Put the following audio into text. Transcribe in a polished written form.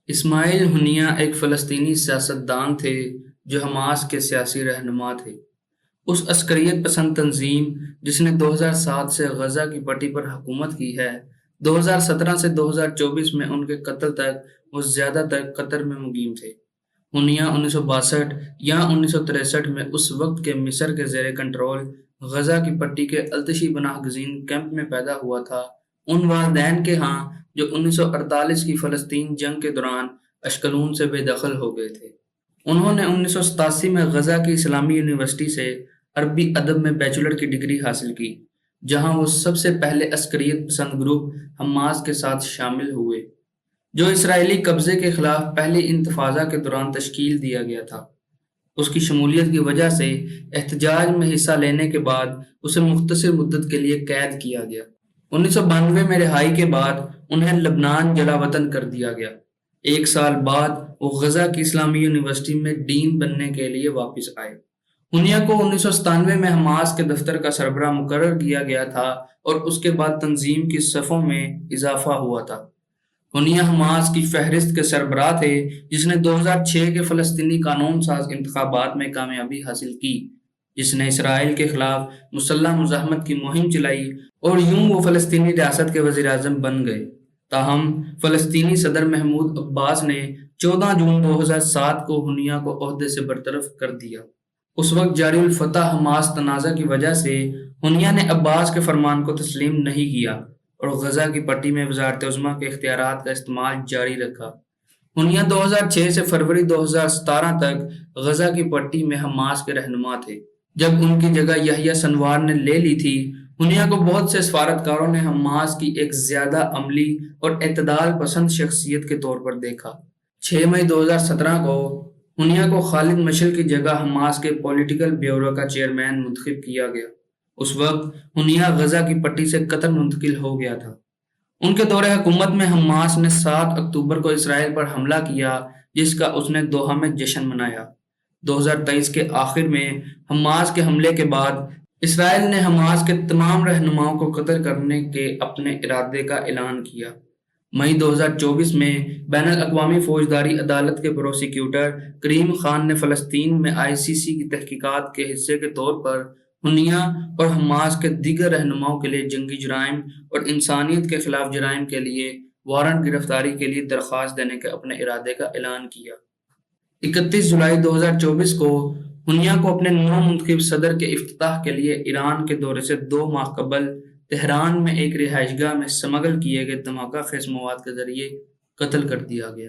اسماعیل ہنیہ ایک فلسطینی سیاستدان تھے جو حماس کے سیاسی رہنما تھے۔ اس عسکریت پسند تنظیم جس نے 2007 سے غزہ کی پٹی پر حکومت کی ہے، 2017 سے 2024 میں ان کے قتل تک وہ زیادہ تر قطر میں مقیم تھے۔ ہنیہ 1962 یا 1963 میں اس وقت کے مصر کے زیر کنٹرول غزہ کی پٹی کے التشی پناہ گزین کیمپ میں پیدا ہوا تھا، ان والدین کے ہاں جو 1948 کی فلسطین جنگ کے دوران اشکلون سے بے دخل ہو گئے تھے۔ انہوں نے 1987 میں غزہ کی اسلامی یونیورسٹی سے عربی ادب میں بیچلر کی ڈگری حاصل کی، جہاں وہ سب سے پہلے عسکریت پسند گروپ حماس کے ساتھ شامل ہوئے، جو اسرائیلی قبضے کے خلاف پہلی انتفاضہ کے دوران تشکیل دیا گیا تھا۔ اس کی شمولیت کی وجہ سے احتجاج میں حصہ لینے کے بعد اسے مختصر مدت کے لیے قید کیا گیا۔ 1992 میں رہائی کے بعد انہیں لبنان جلا وطن کر دیا گیا۔ ایک سال بعد وہ غزہ کی اسلامی یونیورسٹی میں ڈین بننے کے لیے واپس آئے۔ ہنیہ کو 1997 میں حماس کے دفتر کا سربراہ مقرر کیا گیا تھا اور اس کے بعد تنظیم کی صفوں میں اضافہ ہوا تھا۔ ہنیہ حماس کی فہرست کے سربراہ تھے جس نے 2006 کے فلسطینی قانون ساز انتخابات میں کامیابی حاصل کی، جس نے اسرائیل کے خلاف مسلح مزاحمت کی مہم چلائی، اور یوں وہ فلسطینی ریاست کے وزیر اعظم بن گئے۔ تاہم فلسطینی صدر محمود عباس نے 14 جون 2007 کو ہنیہ کو عہدے سے برطرف کر دیا۔ اس وقت جاری الفتح حماس تنازع کی وجہ سے ہنیہ نے عباس کے فرمان کو تسلیم نہیں کیا اور غزہ کی پٹی میں وزارت عظمیٰ کے اختیارات کا استعمال جاری رکھا۔ ہنیہ 2006 سے فروری 2017 تک غزہ کی پٹی میں حماس کے رہنما تھے۔ جب ان کی جگہ یحییٰ سنوار نے لے لی تھی، ہنیہ کو بہت سے سفارتکاروں نے حماس کی ایک زیادہ عملی اور اعتدال پسند شخصیت کے طور پر دیکھا۔ 6 مئی 2017 کو ہنیہ کو خالد مشعل کی جگہ حماس کے پولیٹیکل بیورو کا چیئرمین منتخب کیا گیا۔ اس وقت ہنیہ غزہ کی پٹی سے قطر منتقل ہو گیا تھا۔ ان کے دور حکومت میں حماس نے 7 اکتوبر کو اسرائیل پر حملہ کیا، جس کا اس نے دوحہ میں جشن منایا۔ 2023 کے آخر میں حماس کے حملے کے بعد اسرائیل نے حماس کے تمام رہنماؤں کو قتل کرنے کے اپنے ارادے کا اعلان کیا۔ مئی 2024 میں بین الاقوامی فوجداری عدالت کے پروسیکیوٹر کریم خان نے فلسطین میں ICC کی تحقیقات کے حصے کے طور پر ہنیہ اور حماس کے دیگر رہنماؤں کے لیے جنگی جرائم اور انسانیت کے خلاف جرائم کے لیے وارنٹ گرفتاری کے لیے درخواست دینے کے اپنے ارادے کا اعلان کیا۔ 31 جولائی 2024 کو ہنیہ کو اپنے نو منتخب صدر کے افتتاح کے لیے ایران کے دورے سے 2 ماہ قبل تہران میں ایک رہائش گاہ میں سمگل کیے گئے دھماکہ خیز مواد کے ذریعے قتل کر دیا گیا۔